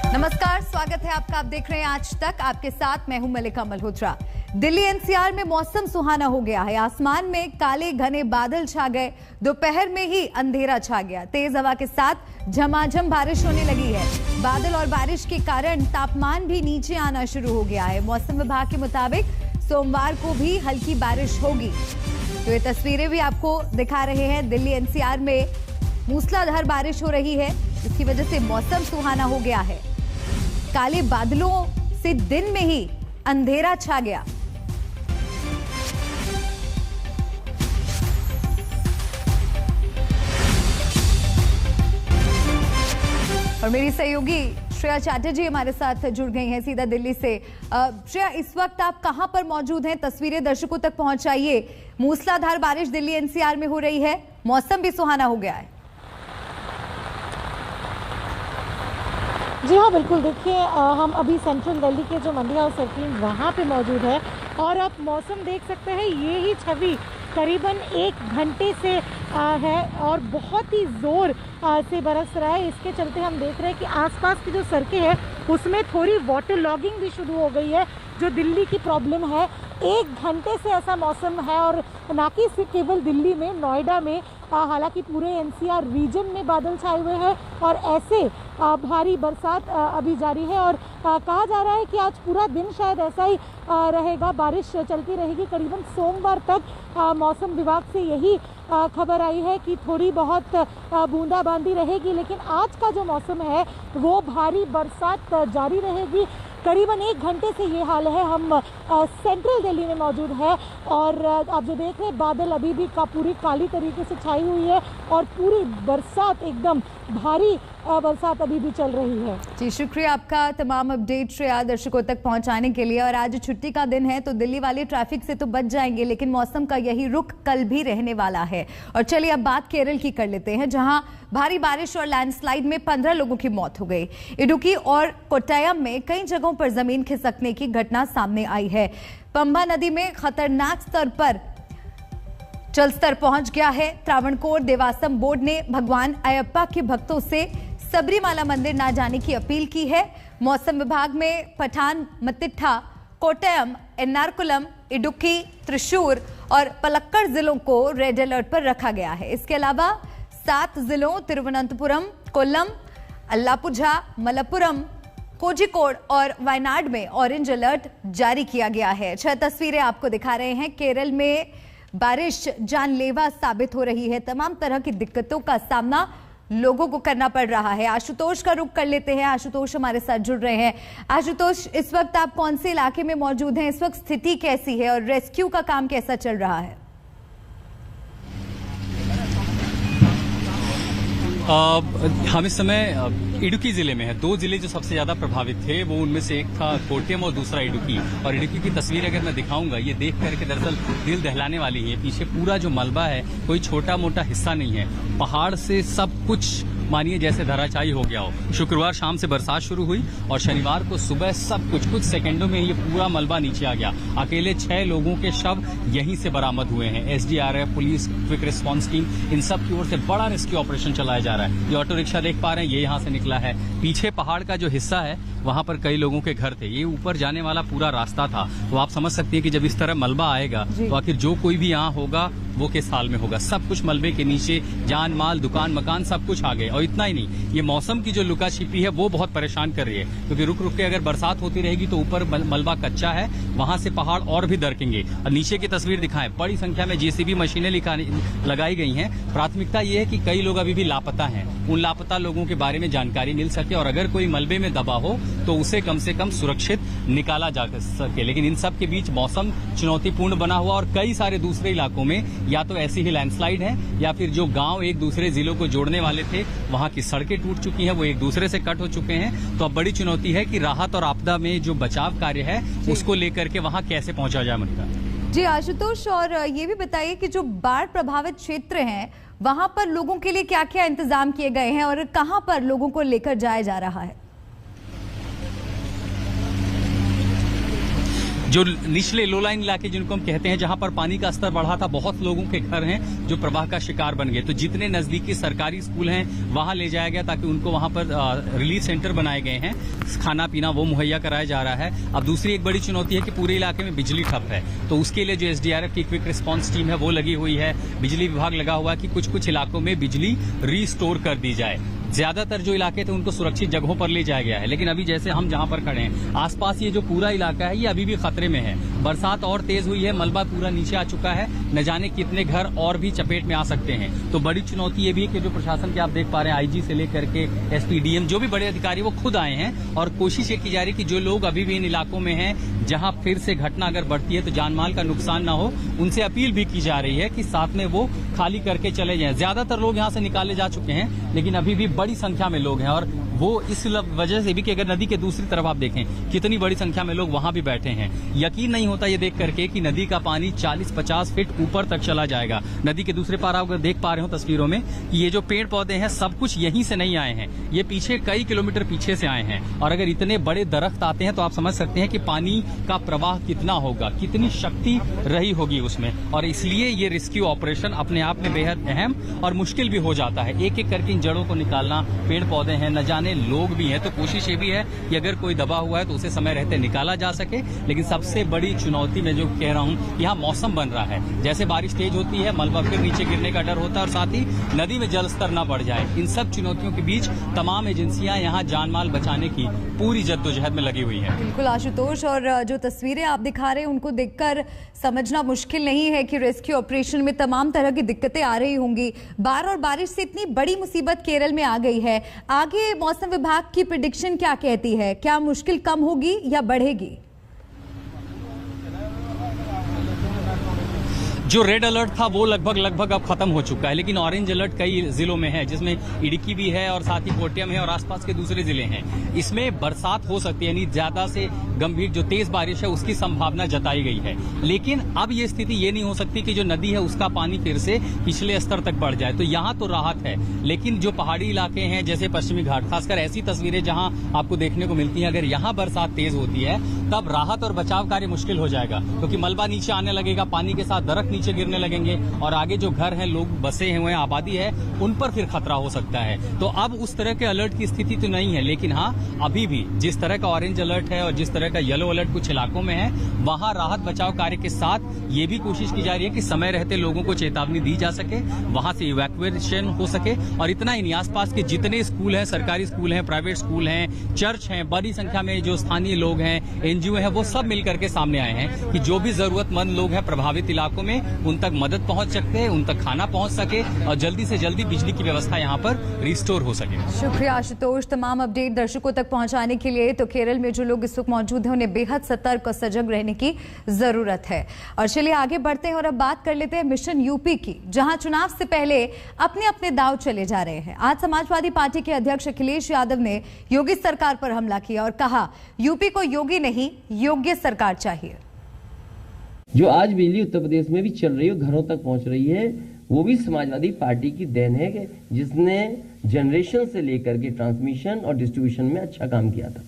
नमस्कार, स्वागत है आपका। आप देख रहे हैं आज तक, आपके साथ मैं हूं मलिका मल्होत्रा। दिल्ली एनसीआर में मौसम सुहाना हो गया है। आसमान में काले घने बादल छा गए, दोपहर में ही अंधेरा छा गया। तेज हवा के साथ झमाझम बारिश होने लगी है। बादल और बारिश के कारण तापमान भी नीचे आना शुरू हो गया है। मौसम विभाग के मुताबिक सोमवार को भी हल्की बारिश होगी। तो ये तस्वीरें भी आपको दिखा रहे हैं। दिल्ली एनसीआर में मूसलाधार बारिश हो रही है, जिसकी वजह से मौसम सुहाना हो गया है। काले बादलों से दिन में ही अंधेरा छा गया। और मेरी सहयोगी श्रेया चैटर्जी हमारे साथ जुड़ गई हैं सीधा दिल्ली से। श्रेया, इस वक्त आप कहां पर मौजूद हैं? तस्वीरें दर्शकों तक पहुंचाइए। मूसलाधार बारिश दिल्ली एनसीआर में हो रही है, मौसम भी सुहाना हो गया है। जी हाँ, बिल्कुल। देखिए, हम अभी सेंट्रल दिल्ली के जो मंडी हाउस सर्किल वहाँ पे मौजूद है और आप मौसम देख सकते हैं। ये ही छवि करीबन 1 घंटे से है और बहुत ही ज़ोर से बरस रहा है। इसके चलते हम देख रहे हैं कि आसपास की जो सड़कें हैं उसमें थोड़ी वाटर लॉगिंग भी शुरू हो गई है, जो दिल्ली की प्रॉब्लम है। 1 घंटे से ऐसा मौसम है और ना कि सिर्फ केवल दिल्ली में, नोएडा में, हालांकि पूरे एनसीआर रीजन में बादल छाए हुए हैं और ऐसे भारी बरसात अभी जारी है। और कहा जा रहा है कि आज पूरा दिन शायद ऐसा ही रहेगा, बारिश चलती रहेगी करीबन सोमवार तक। मौसम विभाग से यही खबर आई है कि थोड़ी बहुत बूंदाबांदी रहेगी, लेकिन आज का जो मौसम है वो भारी बरसात जारी रहेगी। करीबन 1 घंटे से ये हाल है। हम सेंट्रल दिल्ली में मौजूद है और आप जो देख रहे हैं, बादल अभी भी पूरी काली तरीके से छाई हुई है और पूरी बरसात, एकदम भारी बरसात अभी भी चल रही है। जी, शुक्रिया आपका तमाम अपडेट श्रेया दर्शकों तक पहुंचाने के लिए। और आज छुट्टी का दिन है तो दिल्ली वाले ट्रैफिक से तो बच जाएंगे, लेकिन मौसम का यही रुख कल भी रहने वाला है। और चलिए अब बात केरल की कर लेते हैं, जहां भारी बारिश और लैंडस्लाइड में 15 लोगों की मौत हो गई। इडुक्की और कोट्टयम में कई जगहों पर जमीन खिसकने की घटना सामने आई है। पंबा नदी में खतरनाक स्तर पर जलस्तर पहुंच गया है। त्रावणकोर देवासम बोर्ड ने भगवान अयप्पा के भक्तों से सबरीमाला मंदिर ना जाने की अपील की है। मौसम विभाग में पठानमथिट्टा, कोट्टयम, एर्नाकुलम, इडुक्की, त्रिशूर और पलक्कड़ जिलों को रेड अलर्ट पर रखा गया है। इसके अलावा 7 जिलों तिरुवनंतपुरम, कोल्लम, अल्लापुझा, मलप्पुरम, कोझिकोड और वायनाड में ऑरेंज अलर्ट जारी किया गया है। 6 तस्वीरें आपको दिखा रहे हैं। केरल में बारिश जानलेवा साबित हो रही है। तमाम तरह की दिक्कतों का सामना लोगों को करना पड़ रहा है। आशुतोष का रुख कर लेते हैं। आशुतोष हमारे साथ जुड़ रहे हैं। आशुतोष, इस वक्त आप कौन से इलाके में मौजूद हैं? इस वक्त स्थिति कैसी है और रेस्क्यू का काम कैसा चल रहा है? हम इस समय इडुक्की जिले में है। 2 जिले जो सबसे ज्यादा प्रभावित थे, वो उनमें से एक था कोट्टयम और दूसरा इडुक्की। और इडुक्की की तस्वीर अगर मैं दिखाऊंगा, ये देख करके दरअसल दिल दहलाने वाली है। पीछे पूरा जो मलबा है, कोई छोटा मोटा हिस्सा नहीं है। पहाड़ से सब कुछ मानिए जैसे धराशायी हो गया हो। शुक्रवार शाम से बरसात शुरू हुई और शनिवार को सुबह सब कुछ सेकंडों में ये पूरा मलबा नीचे आ गया। अकेले 6 लोगों के शव यहीं से बरामद हुए हैं। SDRF, police, quick response team, इन सब की ओर से बड़ा रेस्क्यू ऑपरेशन चलाया जा रहा है। ये ऑटो रिक्शा देख पा रहे हैं, ये यहाँ से निकला है। पीछे पहाड़ का जो हिस्सा है, वहां पर कई लोगों के घर थे। ये ऊपर जाने वाला पूरा रास्ता था। तो आप समझ सकती हैं कि जब इस तरह मलबा आएगा तो आखिर जो कोई भी यहाँ होगा वो किस हाल में होगा। सब कुछ मलबे के नीचे, जान माल, दुकान मकान सब कुछ आ गए। और इतना ही नहीं, ये मौसम की जो लुका छिपी है वो बहुत परेशान कर रही है, क्योंकि रुक रुक के अगर बरसात होती रहेगी तो ऊपर मलबा कच्चा है, वहां से पहाड़ और भी दरकेंगे। और नीचे की तस्वीर दिखाएं, बड़ी संख्या में जेसीबी मशीनें लगाई गई हैं। प्राथमिकता ये है कि कई लोग अभी भी लापता हैं। उन लापता लोगों के बारे में जानकारी मिल सके और अगर कोई मलबे में दबा हो तो उसे कम से कम सुरक्षित निकाला जा सके। लेकिन इन सब के बीच मौसम चुनौतीपूर्ण बना हुआ और कई सारे दूसरे इलाकों में या तो ऐसी ही लैंडस्लाइड है या फिर जो गांव एक दूसरे जिलों को जोड़ने वाले थे वहां की सड़कें टूट चुकी हैं, वो एक दूसरे से कट हो चुके हैं। तो अब बड़ी चुनौती है कि राहत और आपदा में जो बचाव कार्य है उसको लेकर के वहां कैसे पहुंचा जाए। मनिका जी, आशुतोष, और ये भी बताइए कि जो बाढ़ प्रभावित क्षेत्र हैं वहां पर लोगों के लिए क्या क्या इंतजाम किए गए हैं और कहां पर लोगों को लेकर जाया जा रहा है? जो निचले लो लाइन इलाके जिनको हम कहते हैं, जहां पर पानी का स्तर बढ़ा था, बहुत लोगों के घर हैं जो प्रवाह का शिकार बन गए। तो जितने नजदीकी सरकारी स्कूल हैं वहां ले जाया गया ताकि उनको वहां पर रिलीफ सेंटर बनाए गए हैं, खाना पीना वो मुहैया कराया जा रहा है। अब दूसरी एक बड़ी चुनौती है कि पूरे इलाके में बिजली ठप है, तो उसके लिए जो एसडीआरएफ की क्विक रिस्पांस टीम है वो लगी हुई है। बिजली विभाग लगा हुआ है कि कुछ कुछ इलाकों में बिजली रिस्टोर कर दी जाए। ज्यादातर जो इलाके थे उनको सुरक्षित जगहों पर ले जाया गया है, लेकिन अभी जैसे हम जहां पर खड़े हैं, आसपास ये जो पूरा इलाका है ये अभी भी खतरे में है। बरसात और तेज हुई है, मलबा पूरा नीचे आ चुका है, न जाने कितने घर और भी चपेट में आ सकते हैं। तो बड़ी चुनौती ये भी है कि जो प्रशासन के आप देख पा रहे हैं, आईजी से लेकर के एसपी, डीएम, जो भी बड़े अधिकारी वो खुद आए हैं और कोशिश ये की जा रही है कि जो लोग अभी भी इन इलाकों में हैं जहां फिर से घटना अगर बढ़ती है तो जानमाल का नुकसान ना हो, उनसे अपील भी की जा रही है कि साथ में वो खाली करके चले जाएं। ज्यादातर लोग यहां से निकाले जा चुके हैं, लेकिन अभी भी बड़ी संख्या में लोग हैं और वो इस वजह से भी कि अगर नदी के दूसरी तरफ आप देखें कितनी बड़ी संख्या में लोग वहां भी बैठे हैं। यकीन नहीं होता ये देख करके कि नदी का पानी 40-50 फीट ऊपर तक चला जाएगा। नदी के दूसरे पार आप अगर देख पा रहे हो तस्वीरों में कि ये जो पेड़ पौधे हैं सब कुछ यहीं से नहीं आए हैं, ये पीछे कई किलोमीटर पीछे से आए हैं। और अगर इतने बड़े दरख्त आते हैं तो आप समझ सकते हैं कि पानी का प्रवाह कितना होगा, कितनी शक्ति रही होगी उसमें। और इसलिए ये रेस्क्यू ऑपरेशन अपने आप में बेहद अहम और मुश्किल भी हो जाता है। एक एक करके इन जड़ों को निकालना, पेड़ पौधे हैं, न जाने लोग भी हैं, तो कोशिश ये भी है कि अगर कोई दबा हुआ है तो उसे समय रहते निकाला जा सके। लेकिन सबसे बड़ी चुनौती मैं जो कह रहा हूं, यहाँ मौसम बन रहा है, जैसे बारिश तेज होती है मलबा फिर नीचे गिरने का डर होता है और साथ ही नदी में जल स्तर न बढ़ जाए। इन सब चुनौतियों के बीच तमाम एजेंसियां यहाँ जान माल बचाने की पूरी जद्दोजहद में लगी हुई है। बिल्कुल आशुतोष, और जो तस्वीरें आप दिखा रहे हैं उनको देखकर समझना मुश्किल नहीं है कि रेस्क्यू ऑपरेशन में तमाम तरह की दिक्कतें आ रही होंगी। बाढ़ और बारिश से इतनी बड़ी मुसीबत केरल में आ गई है, आगे मौसम विभाग की प्रेडिक्शन क्या कहती है? क्या मुश्किल कम होगी या बढ़ेगी? जो रेड अलर्ट था वो लगभग अब खत्म हो चुका है, लेकिन ऑरेंज अलर्ट कई जिलों में है, जिसमें इडुक्की भी है और साथ ही कोट्टयम है और आसपास के दूसरे जिले हैं। इसमें बरसात हो सकती है, यानी ज्यादा से गंभीर जो तेज बारिश है उसकी संभावना जताई गई है। लेकिन अब ये स्थिति ये नहीं हो सकती कि जो नदी है उसका पानी फिर से पिछले स्तर तक बढ़ जाए। तो यहाँ तो राहत है, लेकिन जो पहाड़ी इलाके हैं जैसे पश्चिमी घाट, खासकर ऐसी तस्वीरें जहाँ आपको देखने को मिलती है, अगर यहाँ बरसात तेज होती है तब राहत और बचाव कार्य मुश्किल हो जाएगा, क्योंकि मलबा नीचे आने लगेगा, पानी के साथ दरख्त नीचे गिरने लगेंगे और आगे जो घर हैं, लोग बसे हुए हैं, आबादी है, उन पर फिर खतरा हो सकता है। तो अब उस तरह के अलर्ट की स्थिति तो नहीं है, लेकिन हाँ अभी भी जिस तरह का ऑरेंज अलर्ट है और जिस तरह का येलो अलर्ट कुछ इलाकों में है, वहां राहत बचाव कार्य के साथ ये भी कोशिश की जा रही है कि समय रहते लोगों को चेतावनी दी जा सके, वहां से इवैक्यूएशन हो सके। और इतना ही नहीं, आसपास के जितने स्कूल हैं, सरकारी स्कूल हैं, प्राइवेट स्कूल हैं, चर्च हैं, बड़ी संख्या में जो स्थानीय लोग हैं, एनजीओ हैं, वो सब मिलकर के सामने आए हैं कि जो भी जरूरतमंद लोग हैं प्रभावित इलाकों में, उन तक मदद पहुंच सकते हैं, उन तक खाना पहुंच सके और जल्दी से जल्दी बिजली की व्यवस्था यहाँ पर रिस्टोर हो सके। शुक्रिया आशुतोष, तमाम अपडेट दर्शकों तक पहुंचाने के लिए। तो केरल में जो लोग इस वक्त मौजूद हैं उन्हें बेहद सतर्क और सजग रहने की जरूरत है। और चलिए आगे बढ़ते हैं और अब बात कर लेते हैं मिशन यूपी की, जहां चुनाव से पहले अपने अपने दाव चले जा रहे हैं। आज समाजवादी पार्टी के अध्यक्ष अखिलेश यादव ने योगी सरकार पर हमला किया और कहा यूपी को योगी नहीं योग्य सरकार चाहिए। जो आज बिजली उत्तर प्रदेश में भी चल रही है, घरों तक पहुंच रही है, वो भी समाजवादी पार्टी की देन है कि जिसने जनरेशन से लेकर के ट्रांसमिशन और डिस्ट्रीब्यूशन में अच्छा काम किया था।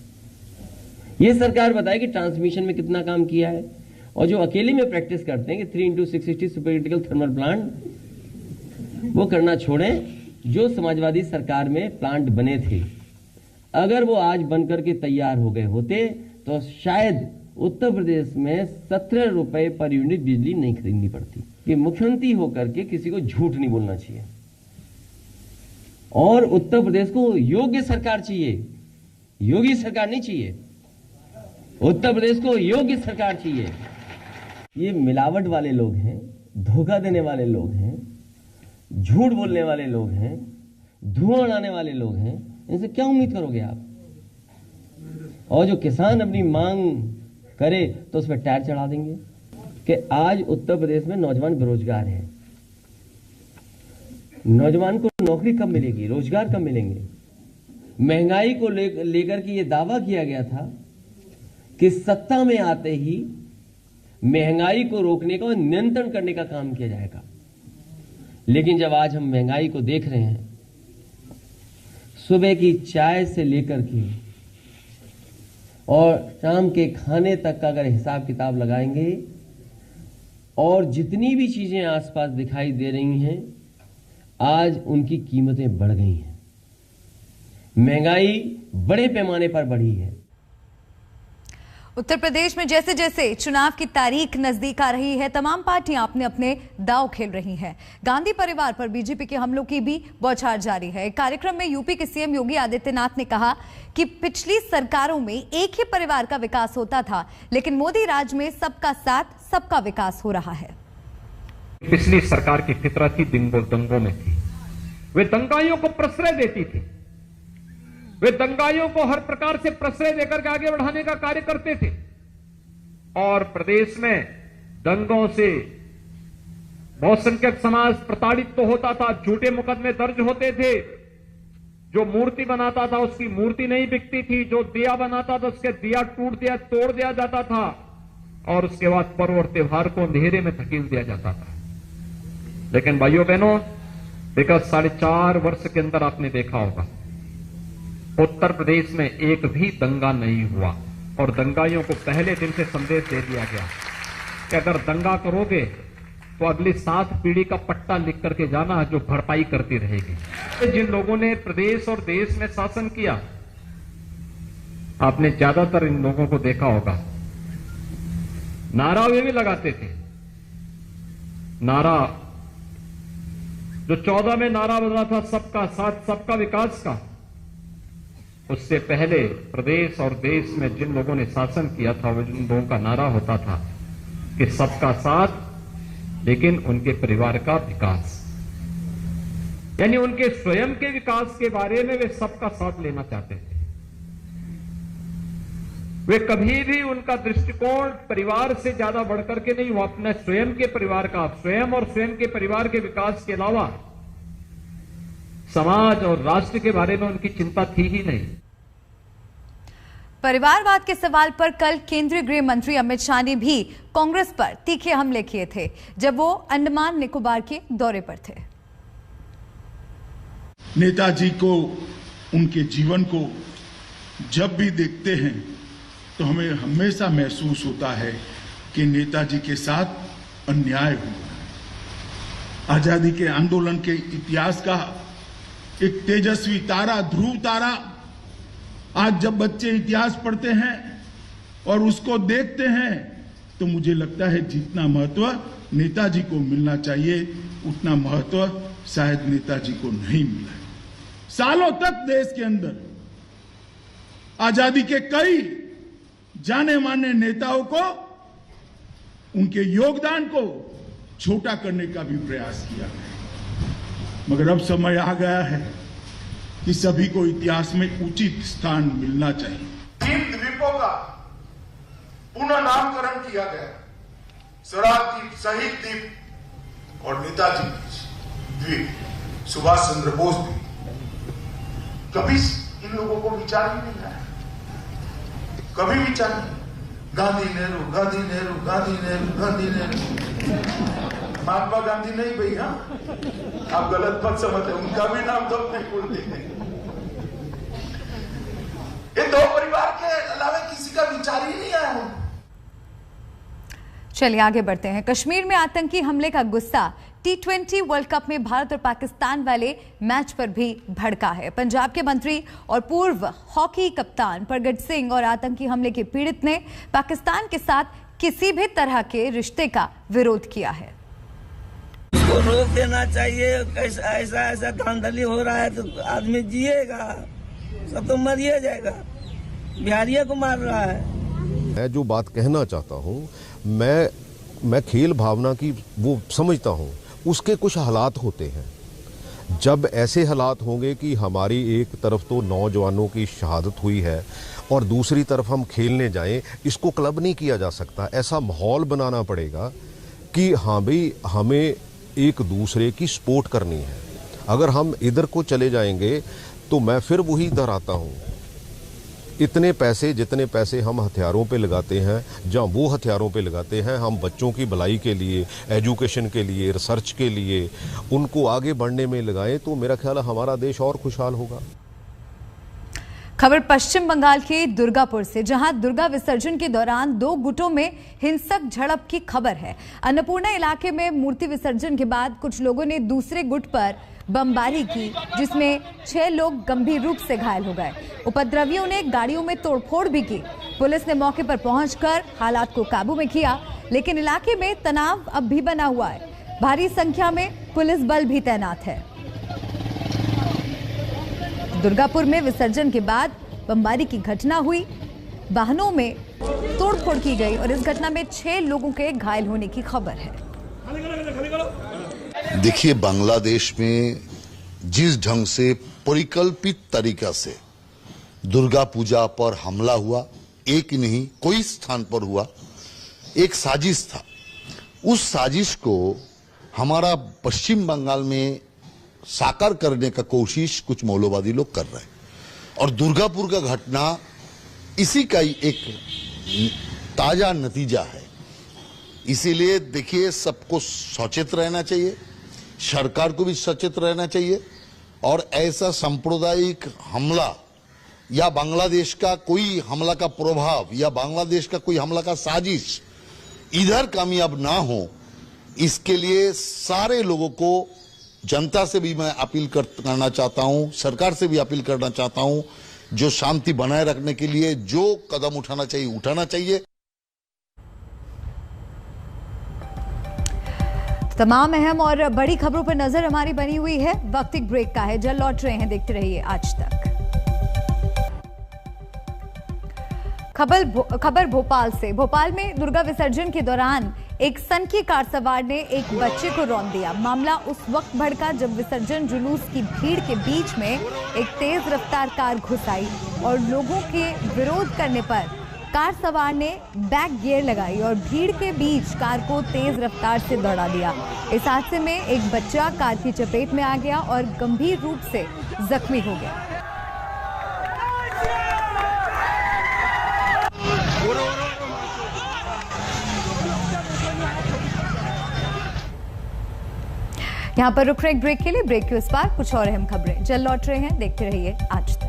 ये सरकार बताए कि ट्रांसमिशन में कितना काम किया है, और जो अकेले में प्रैक्टिस करते हैं कि 3x660 super critical thermal plant, वो करना छोड़ें। जो समाजवादी सरकार में प्लांट बने थे, अगर वो आज बनकर के तैयार हो गए होते तो शायद उत्तर प्रदेश में 17 रुपए पर यूनिट बिजली नहीं खरीदनी पड़ती। कि मुख्यमंत्री होकर के किसी को झूठ नहीं बोलना चाहिए, और उत्तर प्रदेश को योग्य सरकार चाहिए, योगी सरकार नहीं चाहिए। उत्तर प्रदेश को योग्य सरकार चाहिए। ये मिलावट वाले लोग हैं, धोखा देने वाले लोग हैं, झूठ बोलने वाले लोग हैं, धुआं उड़ाने वाले लोग हैं, इनसे क्या उम्मीद करोगे आप? और जो किसान अपनी मांग करे तो उस पर टायर चढ़ा देंगे कि आज उत्तर प्रदेश में नौजवान बेरोजगार हैं। नौजवान को नौकरी कब मिलेगी, रोजगार कब मिलेंगे? महंगाई को लेकर के ये दावा किया गया था कि सत्ता में आते ही महंगाई को रोकने का और नियंत्रण करने का काम किया जाएगा। लेकिन जब आज हम महंगाई को देख रहे हैं, सुबह की चाय से लेकर के और शाम के खाने तक का अगर हिसाब किताब लगाएंगे और जितनी भी चीजें आसपास दिखाई दे रही हैं, आज उनकी कीमतें बढ़ गई हैं। महंगाई बड़े पैमाने पर बढ़ी है। उत्तर प्रदेश में जैसे जैसे चुनाव की तारीख नजदीक आ रही है, तमाम पार्टियां अपने अपने दांव खेल रही हैं। गांधी परिवार पर बीजेपी के हमलों की भी बौछार जारी है। एक कार्यक्रम में यूपी के सीएम योगी आदित्यनाथ ने कहा कि पिछली सरकारों में एक ही परिवार का विकास होता था, लेकिन मोदी राज में सबका साथ सबका विकास हो रहा है। पिछली सरकार की फितरत ही दंगों में थी। वे दंगाइयों को प्रश्रय देती थी। वे दंगाइयों को हर प्रकार से प्रश्रय देकर के आगे बढ़ाने का कार्य करते थे और प्रदेश में दंगों से बहुसंख्यक समाज प्रताड़ित तो होता था, झूठे मुकदमे दर्ज होते थे। जो मूर्ति बनाता था उसकी मूर्ति नहीं बिकती थी, जो दिया बनाता था उसके दिया तोड़ दिया जाता था और उसके बाद पर्व और त्योहार को अंधेरे में धकेल दिया जाता था। लेकिन भाइयों बहनों, विगत 4.5 वर्ष के अंदर आपने देखा होगा उत्तर प्रदेश में एक भी दंगा नहीं हुआ और दंगाइयों को पहले दिन से संदेश दे दिया गया कि अगर दंगा करोगे तो अगली 7 पीढ़ी का पट्टा लिख करके जाना, जो भरपाई करती रहेगी। जिन लोगों ने प्रदेश और देश में शासन किया, आपने ज्यादातर इन लोगों को देखा होगा, नारा वे भी लगाते थे। नारा जो 14 में नारा बदला था सबका साथ सबका विकास का, उससे पहले प्रदेश और देश में जिन लोगों ने शासन किया था वो जिन लोगों का नारा होता था कि सबका साथ लेकिन उनके परिवार का विकास, यानी उनके स्वयं के विकास के बारे में वे सबका साथ लेना चाहते थे। वे कभी भी उनका दृष्टिकोण परिवार से ज्यादा बढ़कर के नहीं हुआ, अपने स्वयं के परिवार का, स्वयं और स्वयं के परिवार के विकास के अलावा समाज और राष्ट्र के बारे में उनकी चिंता थी ही नहीं। परिवारवाद के सवाल पर कल केंद्रीय गृह मंत्री अमित शाह ने भी कांग्रेस पर तीखे हमले किए थे जब वो अंडमान निकोबार के दौरे पर थे। नेताजी को, उनके जीवन को जब भी देखते हैं तो हमें हमेशा महसूस होता है कि नेताजी के साथ अन्याय हुआ। आजादी के आंदोलन के इतिहास का एक तेजस्वी तारा, ध्रुव तारा, आज जब बच्चे इतिहास पढ़ते हैं और उसको देखते हैं तो मुझे लगता है जितना महत्व नेताजी को मिलना चाहिए उतना महत्व शायद नेताजी को नहीं मिला। सालों तक देश के अंदर आजादी के कई जाने माने नेताओं को, उनके योगदान को छोटा करने का भी प्रयास किया गया, मगर अब समय आ गया है कि सभी को इतिहास में उचित स्थान मिलना चाहिए। तीन द्वीपों का पुनः नामकरण किया गया, स्वराज द्वीप, शहीद द्वीप और नेताजी द्वीप, सुभाष चंद्र बोस द्वीप। कभी इन लोगों को विचार ही नहीं आया, कभी विचार नहीं। गांधी नेहरू, गांधी नेहरू, गांधी नेहरू, गांधी नेहरू, महात्मा गांधी नहीं भैया, आप गलत मत समझे, उनका भी नाम तो नहीं बोलते। ये दो परिवार के अलावा किसी का विचार ही नहीं आया। चलिए आगे बढ़ते हैं। कश्मीर में आतंकी हमले का गुस्सा T20 वर्ल्ड कप में भारत और पाकिस्तान वाले मैच पर भी भड़का है। पंजाब के मंत्री और पूर्व हॉकी कप्तान प्रगट सिंह और आतंकी हमले के पीड़ित ने पाकिस्तान के साथ किसी भी तरह के रिश्ते का विरोध किया है। उसको रोक देना चाहिए। ऐसा धांधली हो रहा है तो आदमी जिएगा, सब तो मरिए जाएगा। बिहारियों को मार रहा है। मैं जो बात कहना चाहता हूँ, मैं खेल भावना की वो समझता हूँ। उसके कुछ हालात होते हैं, जब ऐसे हालात होंगे कि हमारी एक तरफ तो नौजवानों की शहादत हुई है और दूसरी तरफ हम खेलने जाएं, इसको क्लब नहीं किया जा सकता। ऐसा माहौल बनाना पड़ेगा कि हाँ भाई हमें एक दूसरे की सपोर्ट करनी है। अगर हम इधर को चले जाएंगे तो मैं फिर वही दोहराता हूँ, इतने पैसे जितने पैसे हम हथियारों पे लगाते हैं, जहाँ वो हथियारों पे लगाते हैं हम बच्चों की भलाई के लिए, एजुकेशन के लिए, रिसर्च के लिए, उनको आगे बढ़ने में लगाएं तो मेरा ख्याल है हमारा देश और खुशहाल होगा। खबर पश्चिम बंगाल के दुर्गापुर से, जहां दुर्गा विसर्जन के दौरान 2 गुटों में हिंसक झड़प की खबर है। अन्नपूर्णा इलाके में मूर्ति विसर्जन के बाद कुछ लोगों ने दूसरे गुट पर बमबारी की, जिसमें 6 लोग गंभीर रूप से घायल हो गए। उपद्रवियों ने गाड़ियों में तोड़फोड़ भी की। पुलिस ने मौके पर पहुंचकर हालात को काबू में किया, लेकिन इलाके में तनाव अब भी बना हुआ है। भारी संख्या में पुलिस बल भी तैनात है। दुर्गापुर में विसर्जन के बाद बमबारी की घटना हुई, वाहनों में तोड़फोड़ की गई और इस घटना में 6 लोगों के घायल होने की खबर है। देखिए, बांग्लादेश में जिस ढंग से परिकल्पित तरीका से दुर्गा पूजा पर हमला हुआ, एक नहीं कोई स्थान पर हुआ, एक साजिश था। उस साजिश को हमारा पश्चिम बंगाल में साकार करने का कोशिश कुछ मौलवादी लोग कर रहे हैं, और दुर्गापुर का घटना इसी का ही एक ताजा नतीजा है। इसीलिए देखिए, सबको सचेत रहना चाहिए, सरकार को भी सचेत रहना चाहिए, और ऐसा सांप्रदायिक हमला या बांग्लादेश का कोई हमला का प्रभाव या बांग्लादेश का कोई हमला का साजिश इधर कामयाब ना हो, इसके लिए सारे लोगों को, जनता से भी मैं अपील करना चाहता हूं, सरकार से भी अपील करना चाहता हूं, जो शांति बनाए रखने के लिए जो कदम उठाना चाहिए। तमाम अहम और बड़ी खबरों पर नजर हमारी बनी हुई है। वक्त एक ब्रेक का है, जल्द लौट रहे हैं, देखते रहिए आज तक। खबर भोपाल से। भोपाल में दुर्गा विसर्जन के दौरान एक सनकी कार सवार ने एक बच्चे को रौंद दिया। मामला उस वक्त भड़का जब विसर्जन जुलूस की भीड़ के बीच में एक तेज रफ्तार कार घुस आई और लोगों के विरोध करने पर कार सवार ने बैक गियर लगाई और भीड़ के बीच कार को तेज रफ्तार से दौड़ा दिया। इस हादसे में एक बच्चा कार की चपेट में आ गया और गंभीर रूप से जख्मी हो गया। यहाँ पर रुक रहे एक ब्रेक के लिए। ब्रेक के उस पार कुछ और अहम खबरें जल्द लौट रहे हैं, देखते रहिए आज तक।